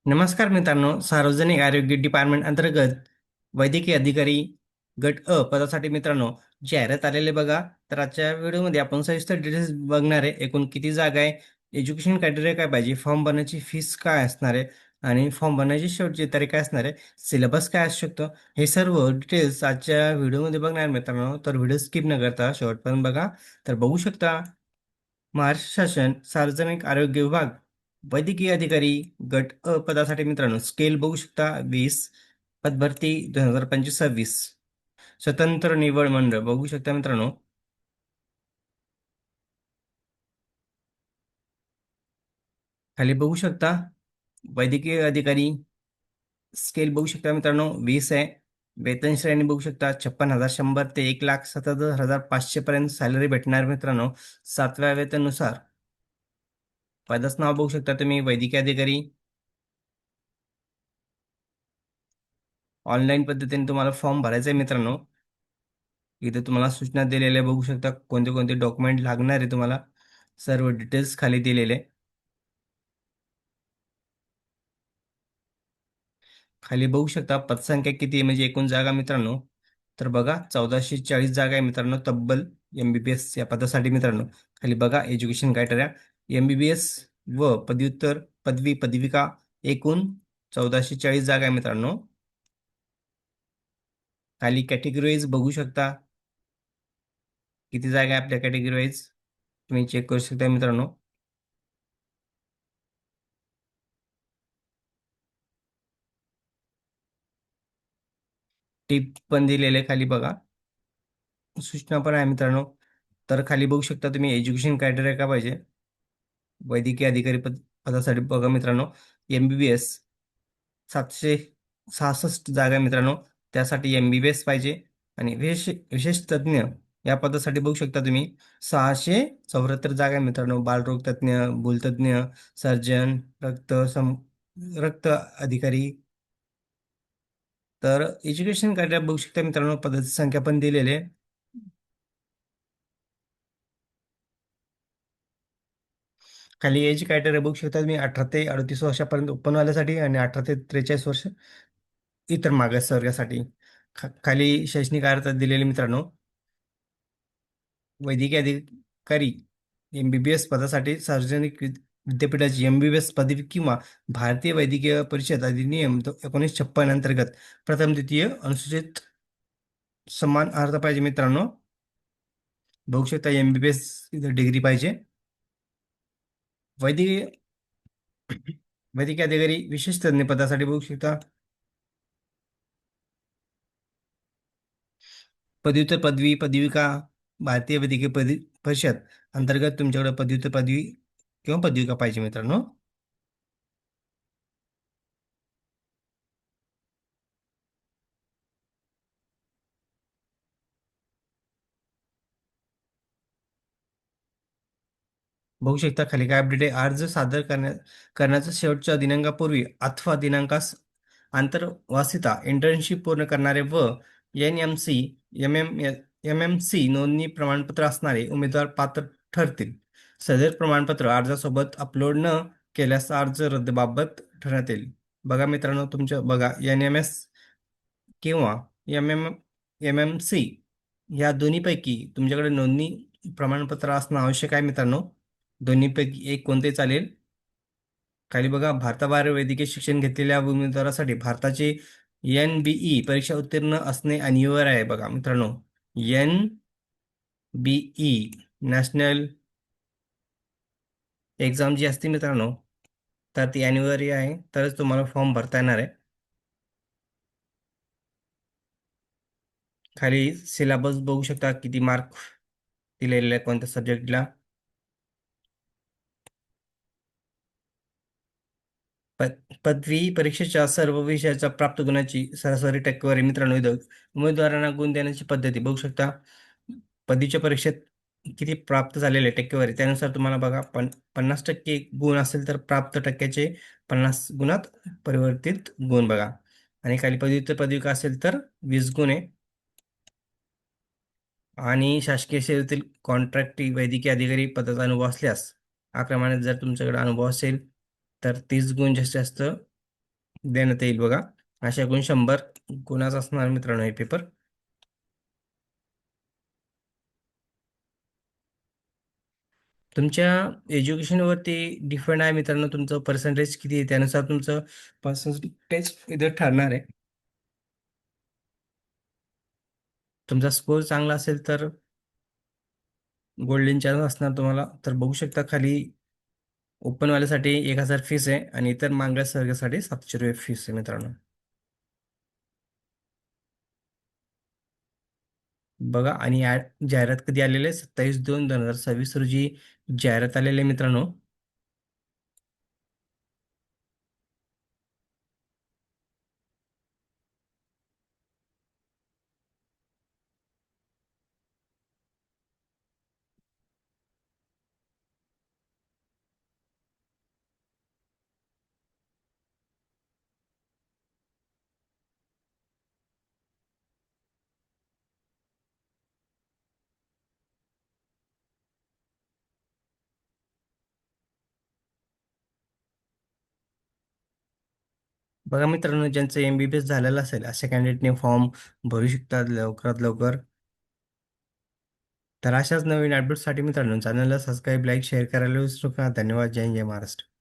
नमस्कार मित्रांनो, सार्वजनिक आरोग्य डिपार्टमेंट अंतर्गत वैद्यकीय अधिकारी गट अ पदासाठी मित्रांनो जाहिरात आलेले बघा. तर आजच्या व्हिडिओमध्ये आपण सविस्तर डिटेल्स बघणार आहे. एकूण किती जागा आहे, एज्युकेशन क्रायटेरिया काय पाहिजे, फॉर्म भरण्याची फीस काय असणार आहे आणि फॉर्म भरण्याची शेवटची तारीख काय असणार आहे, सिलेबस काय असू शकतो, हे सर्व डिटेल्स आजच्या व्हिडिओमध्ये बघणार मित्रांनो. तर व्हिडिओ स्किप न करता शेवटपर्यंत बघा. तर बघू शकता, महाराष्ट्र शासन सार्वजनिक आरोग्य विभाग वैद्यकीय अधिकारी गट अ पदासाठी मित्रांनो स्केल बघू शकता 20. पदभरती 2025-26. स्वतंत्र निवड मंडळ बघू शकता मित्रांनो. खाली बघू शकता वैद्यकीय अधिकारी स्केल बघू शकता मित्रांनो 20 आहे. वेतन श्रेणी बघू शकता 56,100 ते 1,77,500 पर्यंत सॅलरी भेटणार मित्रांनो. 7व्या वेतनुसार. पदाचं नाव बघू शकता तुम्ही वैद्यकीय अधिकारी. ऑनलाईन पद्धतीने तुम्हाला फॉर्म भरायचा आहे मित्रांनो. इथे तुम्हाला सूचना दिलेल्या बघू शकता, कोणते कोणते डॉक्युमेंट लागणार आहे तुम्हाला, सर्व डिटेल्स खाली दिलेले. खाली बघू शकता पदसंख्या किती आहे म्हणजे एकूण जागा मित्रांनो. तर बघा 1440 जागा आहे मित्रांनो तब्बल MBBS या पदासाठी मित्रांनो. खाली बघा एज्युकेशन क्रायटेरिया MBBS व पदव्युत्तर पदवी पदविका एकूण 1440 जागा आहे मित्रांनो. खाली कॅटेगरी वाईज बघू शकता किती जागा आहे आपल्या कॅटेगरी वाईज, तुम्ही चेक करू शकता मित्रांनो. टिप पण दिलेले खाली बघा, सूचना पण आहे मित्रांनो. तर खाली बघू शकता तुम्ही एज्युकेशन क्रायटेरिया काय पाहिजे वैद्यकीय अधिकारी पदासाठी बघा मित्रांनो. MBBS 766 जागा आहे मित्रांनो, त्यासाठी MBBS पाहिजे. आणि विशेष विशेष तज्ज्ञ या पदासाठी बघू शकता तुम्ही 674 जागा आहे मित्रांनो. बालरोग तज्ज्ञ, भूलतज्ञ, सर्जन, रक्त अधिकारी. तर एज्युकेशन क्रायटेरिया बघू शकता मित्रांनो, पदाची संख्या पण दिलेली आहे. खाली एज क्रायटेरिया बघू शकता तुम्ही 18 ते 38 वर्षापर्यंत ओपनवाल्यासाठी आणि 18 ते 43 वर्ष इतर मागासवर्गासाठी. खाली शैक्षणिक अर्हता दिलेली मित्रांनो. वैद्यकीय अधिकारी MBBS पदासाठी सार्वजनिक विद्यापीठाची MBBS पदवी किंवा भारतीय वैद्यकीय परिषद अधिनियम 1956 अंतर्गत प्रथम द्वितीय अनुसूचित समान अर्हता पाहिजे मित्रांनो. बघू शकता MBBS डिग्री पाहिजे. वैद्यकीय वैद्यकीय अधिकारी विशेष तज्ञ पदासाठी बघू शकता पदव्युत्तर पदवी पदविका भारतीय वैद्यकीय परिषद अंतर्गत तुमच्याकडे पदव्युत्तर पदवी किंवा पदविका पाहिजे मित्रांनो. बघू शकता खाली काय अपडेट आहे. अर्ज सादर करण्याचा शेवटच्या दिनांकापूर्वी अथवा दिनांकास आंतरवासिता इंटर्नशिप पूर्ण करणारे व NMC MMC नोंदणी प्रमाणपत्र असणारे उमेदवार पात्र ठरतील. सदर प्रमाणपत्र अर्जासोबत अपलोड न केल्यास अर्ज रद्दबाबत ठरवण्यात येईल. बघा मित्रांनो, तुमच्या बघा NMS किंवा MMC या दोन्हीपैकी तुमच्याकडे नोंदणी प्रमाणपत्र असणं आवश्यक आहे मित्रांनो. दोन्हीपैकी एक कोणते चालेल. खाली बघा भारताबाहेर वैद्यकीय शिक्षण घेतलेल्या उमेदवारासाठी भारताचे NBE परीक्षा उत्तीर्ण असणे अनिवार्य आहे. बघा मित्रांनो, NBE नॅशनल एक्झाम जी असते मित्रांनो, तर ती अनिवार्य आहे, तरच तुम्हाला फॉर्म भरता येणार आहे. खाली सिलेबस बघू शकता किती मार्क दिलेले आहे कोणत्या सब्जेक्टला. पदवी परीक्षेच्या सर्व विषयाच्या प्राप्त गुणाची सरासरी टक्केवारी मित्रांनो. इथं उमेदवारांना गुण देण्याची पद्धती बघू शकता. पदवीच्या परीक्षेत किती प्राप्त झालेले टक्केवारी त्यानुसार तुम्हाला बघा 50% गुण असेल तर प्राप्त टक्क्याचे 50 गुणात परिवर्तित गुण बघा. आणि खाली पदव्युत्तर पदविका असेल तर 20 गुण आहे. आणि शासकीय सेवेतील कॉन्ट्रॅक्टी वैद्यकीय अधिकारी पदाचा अनुभव असल्यास, आक्रमणात जर तुमच्याकडे अनुभव असेल तर 30 गुण जास्तीत जास्त देण्यात येईल बघा. अशा एकूण 100 गुणाचा असणार मित्रांनो हे पेपर. तुमच्या एज्युकेशनवरती डिपेंड आहे मित्रांनो, तुमचं पर्सेंटेज किती आहे त्यानुसार तुमचं पर्सेंटेज इथं ठरणार आहे. तुमचा स्कोर चांगला असेल तर गोल्डन चान्स असणार तुम्हाला. तर बघू शकता खाली ओपनवाल्यासाठी 1,000 फीस आहे आणि इतर मागास वर्गासाठी 700 रुपये फीस आहे मित्रांनो. बघा आणि जाहिरात कधी आलेली आहे? 27/2/2026 रोजी जाहिरात आलेली आहे मित्रांनो. बघा मित्रांनो, ज्यांचं MBBS झालेलं असेल अशा कॅन्डिडेटने फॉर्म भरू शकतात लवकरात लवकर. तर अशाच नवीन अपडेट्ससाठी मित्रांनो चॅनलला सबस्क्राईब, लाईक, शेअर करायला विसरू नका. धन्यवाद. जय हिंद, जय महाराष्ट्र.